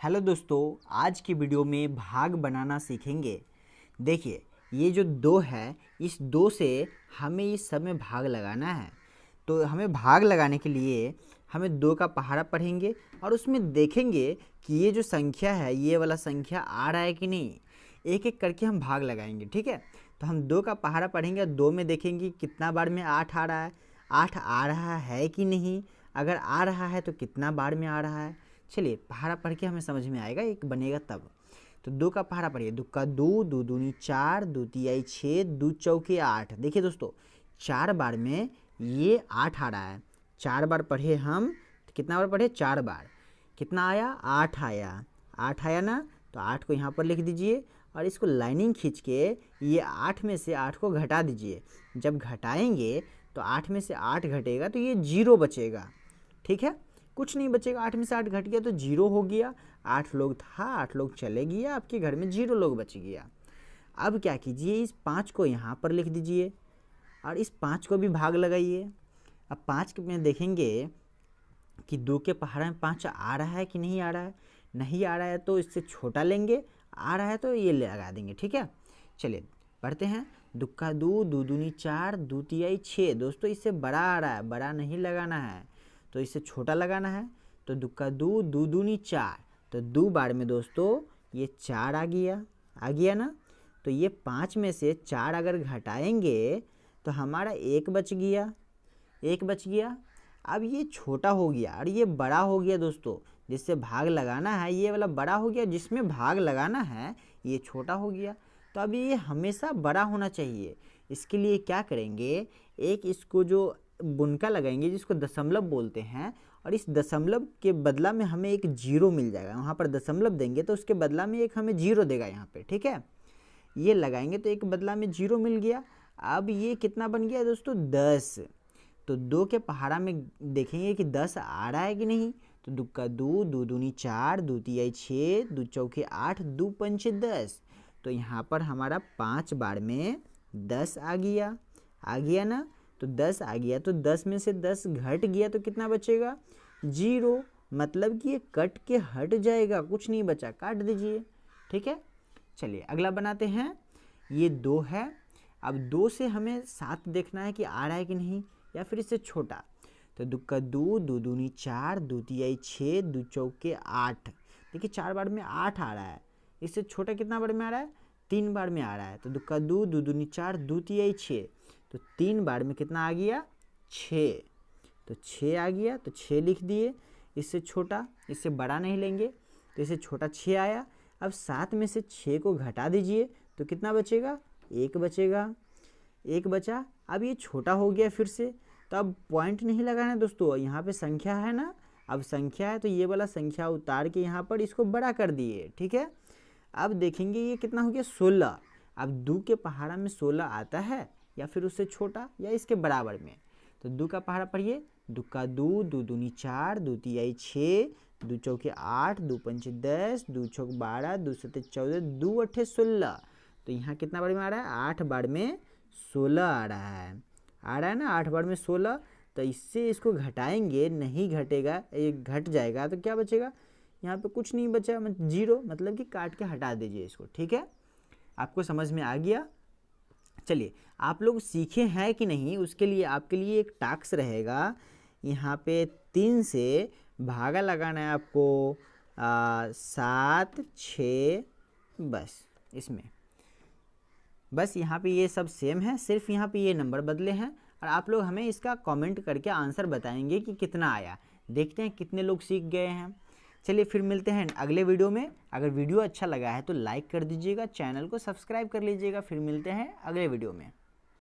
Hello दोस्तों, आज की वीडियो में भाग बनाना सीखेंगे। देखिए, ये जो दो है, इस दो से हमें इस सब में भाग लगाना है। तो हमें भाग लगाने के लिए हमें दो का पहाड़ा पढ़ेंगे और उसमें देखेंगे कि ये जो संख्या है, ये वाला संख्या आ रहा है कि नहीं। एक एक करके हम भाग लगाएंगे, ठीक है। तो हम दो का पहाड़ा पढ़ेंगे, दो में देखेंगे कितना बार में 8 आ रहा है, 8 आ रहा है कि नहीं। अगर आ रहा है तो कितना बार में आ रहा है। चलिए पहाड़ा पढ़ के हमें समझ में आएगा, एक बनेगा तब। तो दो का पहाड़ा पढ़िए। दो का दो, दो दूनी चार, दो तियाई 6, दो चौके 8। देखिए दोस्तों, 4 बार में ये 8 आ रहा है। 4 बार पढ़े हम, तो कितना बार पढ़े? 4 बार। कितना आया? 8 आया। 8 आया ना, तो 8 को यहाँ पर लिख दीजिए और इसको लाइनिंग खींच के ये 8 में से 8 को घटा दीजिए। जब घटाएंगे तो 8 में से 8 घटेगा तो ये 0 बचेगा, ठीक है। कुछ नहीं बचेगा, 8 में से 8 घट गया तो 0 हो गया। 8 लोग था, 8 लोग चले गया, आपके घर में 0 लोग बच गया। अब क्या कीजिए, इस 5 को यहाँ पर लिख दीजिए और इस 5 को भी भाग लगाइए। अब 5 में देखेंगे कि 2 के पहाड़ा में 5 आ रहा है कि नहीं आ रहा है। नहीं आ रहा है तो इससे छोटा लेंगे, आ रहा है तो ये लगा देंगे, ठीक है। चलिए पढ़ते हैं। दो का दो, दो दूनी 4, दो तियाई 6। दोस्तों इससे बड़ा आ रहा है, बड़ा नहीं लगाना है, तो इससे छोटा लगाना है। तो दो का दो, दो दूनी 4, तो 2 बार में दोस्तों ये 4 आ गया ना। तो ये 5 में से 4 अगर घटाएंगे तो हमारा 1 बच गया, 1 बच गया। अब ये छोटा हो गया और ये बड़ा हो गया दोस्तों। जिससे भाग लगाना है ये वाला बड़ा हो गया, जिसमें भाग लगाना है ये छोटा हो गया। तो अब ये हमेशा बड़ा होना चाहिए। इसके लिए क्या करेंगे, एक इसको जो बुनका लगाएंगे जिसको दशमलव बोलते हैं, और इस दशमलव के बदला में हमें एक 0 मिल जाएगा। वहाँ पर दशमलव देंगे तो उसके बदला में एक हमें 0 देगा यहाँ पे, ठीक है। ये लगाएंगे तो एक बदला में 0 मिल गया। अब ये कितना बन गया दोस्तों? 10। तो 2 के पहाड़ा में देखेंगे कि 10 आ रहा है कि नहीं। तो 2 का 2, दो दूनी 4, दो तियाई 6, दो चौके 8, दो पंचे 10। तो यहाँ पर हमारा 5 बार में 10 आ गया ना। तो 10 आ गया तो 10 में से 10 घट गया तो कितना बचेगा? 0। मतलब कि ये कट के हट जाएगा, कुछ नहीं बचा, काट दीजिए, ठीक है। चलिए अगला बनाते हैं। ये 2 है। अब 2 से हमें 7 देखना है कि आ रहा है कि नहीं, या फिर इससे छोटा। तो 2 का 2, दो दूनी 4, दो तियाई 6, दो चौके 8। देखिए 4 बार में 8 आ रहा है। इससे छोटा कितना बार में आ रहा है? 3 बार में आ रहा है। तो 2 का 2, दो दूनी 4, दो तियाई 6। तो 3 बार में कितना आ गया? 6। तो 6 आ गया तो 6 लिख दिए। इससे छोटा, इससे बड़ा नहीं लेंगे, तो इससे छोटा 6 आया। अब 7 में से 6 को घटा दीजिए तो कितना बचेगा? 1 बचेगा, 1 बचा। अब ये छोटा हो गया फिर से, तो अब पॉइंट नहीं लगाना है दोस्तों, यहाँ पे संख्या है ना। अब संख्या है तो ये वाला संख्या उतार के यहाँ पर इसको बड़ा कर दिए, ठीक है। अब देखेंगे ये कितना हो गया? 16। अब 2 के पहाड़ा में 16 आता है या फिर उससे छोटा या इसके बराबर में। तो 2 का पहाड़ा पढ़िए। 2 का 2, दो दूनी 4, दो तियाई 6, दो चौके 8, दो पंचे 10, दो चौक 12, दो सत्ते 14, दो अट्ठे 16। तो यहाँ कितना बार में आ रहा है? 8 बार में 16 आ रहा है ना। 8 बार में 16। तो इससे इसको घटाएंगे, नहीं घटेगा, एक घट जाएगा तो क्या बचेगा? यहाँ पे कुछ नहीं बचा, 0, मतलब कि काट के हटा दीजिए इसको, ठीक है। आपको समझ में आ गया? चलिए आप लोग सीखे हैं कि नहीं, उसके लिए आपके लिए एक टास्क रहेगा। यहाँ पे 3 से भागा लगाना है आपको। 7, 6, बस यहाँ पे ये सब सेम है, सिर्फ यहाँ पे ये नंबर बदले हैं। और आप लोग हमें इसका कमेंट करके आंसर बताएंगे कि कितना आया। देखते हैं कितने लोग सीख गए हैं। चलिए फिर मिलते हैं अगले वीडियो में। अगर वीडियो अच्छा लगा है तो लाइक कर दीजिएगा, चैनल को सब्सक्राइब कर लीजिएगा। फिर मिलते हैं अगले वीडियो में।